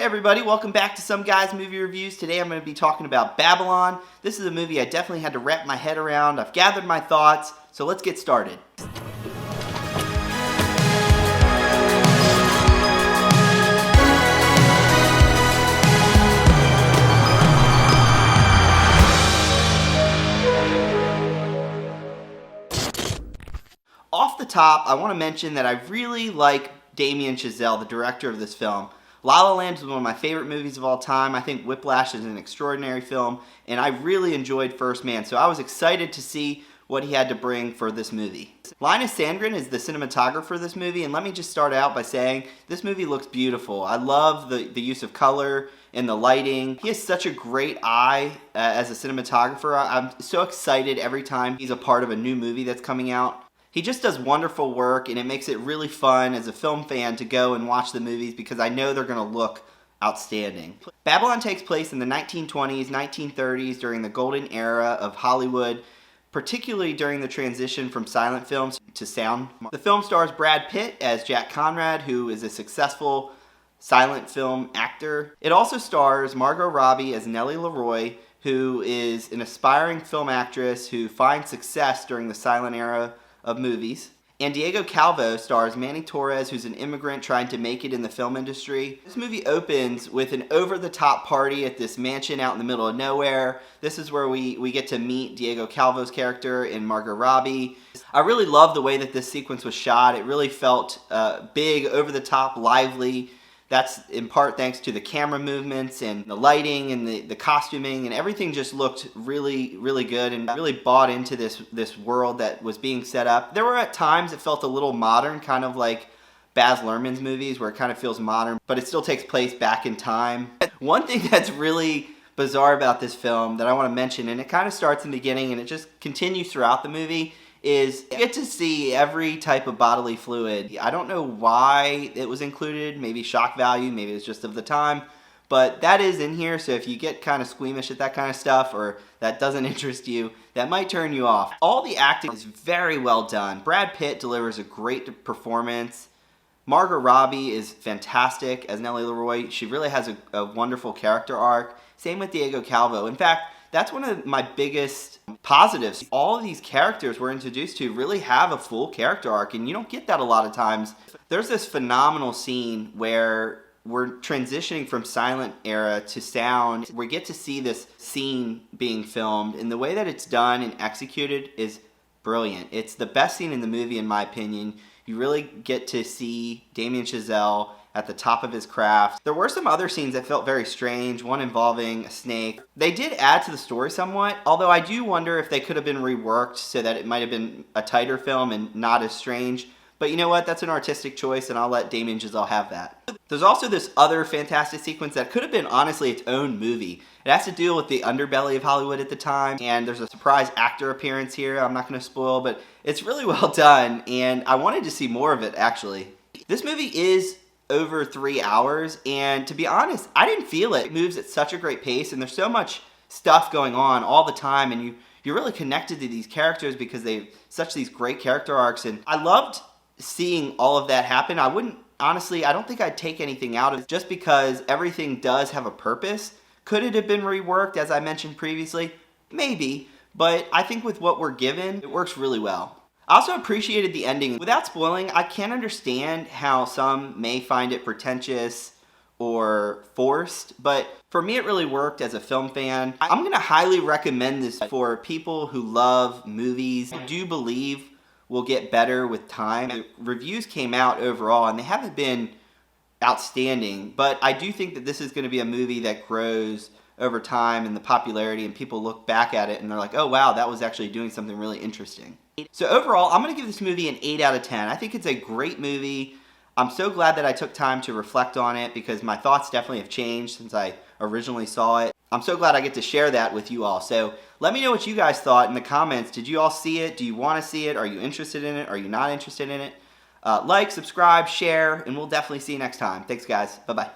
everybody, welcome back to Some Guys Movie Reviews. Today I'm going to be talking about Babylon. This is a movie I definitely had to wrap my head around. I've gathered my thoughts, so let's get started. Off the top, I want to mention that I really like Damien Chazelle, the director of this film. La La Land is one of my favorite movies of all time. I think Whiplash is an extraordinary film, and I really enjoyed First Man, so I was excited to see what he had to bring for this movie. Linus Sandgren is the cinematographer for this movie, and let me just start out by saying this movie looks beautiful. I love the use of color and the lighting. He has such a great eye as a cinematographer. I'm so excited every time he's a part of a new movie that's coming out. He just does wonderful work, and it makes it really fun as a film fan to go and watch the movies because I know they're going to look outstanding. Babylon takes place in the 1920s, 1930s during the golden era of Hollywood, particularly during the transition from silent films to sound. The film stars Brad Pitt as Jack Conrad, who is a successful silent film actor. It also stars Margot Robbie as Nellie Leroy, who is an aspiring film actress who finds success during the silent era of movies. And Diego Calvo stars Manny Torres, who's an immigrant trying to make it in the film industry. This movie opens with an over-the-top party at this mansion out in the middle of nowhere. This is where we get to meet Diego Calvo's character and Margot Robbie. I really love the way that this sequence was shot. It really felt big, over-the-top, lively. That's in part thanks to the camera movements and the lighting and the costuming, and everything just looked really, really good, and really bought into this world that was being set up. There were at times it felt a little modern, kind of like Baz Luhrmann's movies, where it kind of feels modern, but it still takes place back in time. One thing that's really bizarre about this film that I want to mention, and it kind of starts in the beginning and it just continues throughout the movie, is you get to see every type of bodily fluid. I don't know why it was included, maybe shock value, maybe it's just of the time, but that is in here, so if you get kind of squeamish at that kind of stuff or that doesn't interest you, that might turn you off. All the acting is very well done. Brad Pitt delivers a great performance. Margot Robbie is fantastic as Nellie Leroy. She really has a wonderful character arc. Same with Diego Calvo. In fact, that's one of my biggest positives. All of these characters we're introduced to really have a full character arc, and you don't get that a lot of times. There's this phenomenal scene where we're transitioning from silent era to sound. We get to see this scene being filmed, and the way that it's done and executed is brilliant. It's the best scene in the movie, in my opinion. You really get to see Damien Chazelle at the top of his craft. There were some other scenes that felt very strange, one involving a snake. They did add to the story somewhat, although I do wonder if they could have been reworked so that it might have been a tighter film and not as strange. But you know what? That's an artistic choice, and I'll let Damien Chazelle have that. There's also this other fantastic sequence that could have been, honestly, its own movie. It has to deal with the underbelly of Hollywood at the time, and there's a surprise actor appearance here. I'm not going to spoil, but it's really well done, and I wanted to see more of it, actually. This movie is over 3 hours, and to be honest, I didn't feel it. It moves at such a great pace, and there's so much stuff going on all the time, and you're really connected to these characters because they have such these great character arcs, and I loved seeing all of that happen. I don't think I'd take anything out of it just because everything does have a purpose. Could it have been reworked, as I mentioned previously? Maybe, but I think with what we're given, it works really well. I also appreciated the ending. Without spoiling, I can understand how some may find it pretentious or forced, but for me it really worked as a film fan. I'm going to highly recommend this for people who love movies. I do believe will get better with time. The reviews came out overall and they haven't been outstanding, but I do think that this is going to be a movie that grows over time in the popularity, and people look back at it and they're like, oh wow, that was actually doing something really interesting. So overall, I'm going to give this movie an 8 out of 10. I think it's a great movie. I'm so glad that I took time to reflect on it because my thoughts definitely have changed since I originally saw it. I'm so glad I get to share that with you all. So let me know what you guys thought in the comments. Did you all see it? Do you want to see it? Are you interested in it? Are you not interested in it? Like, subscribe, share, and we'll definitely see you next time. Thanks, guys. Bye-bye.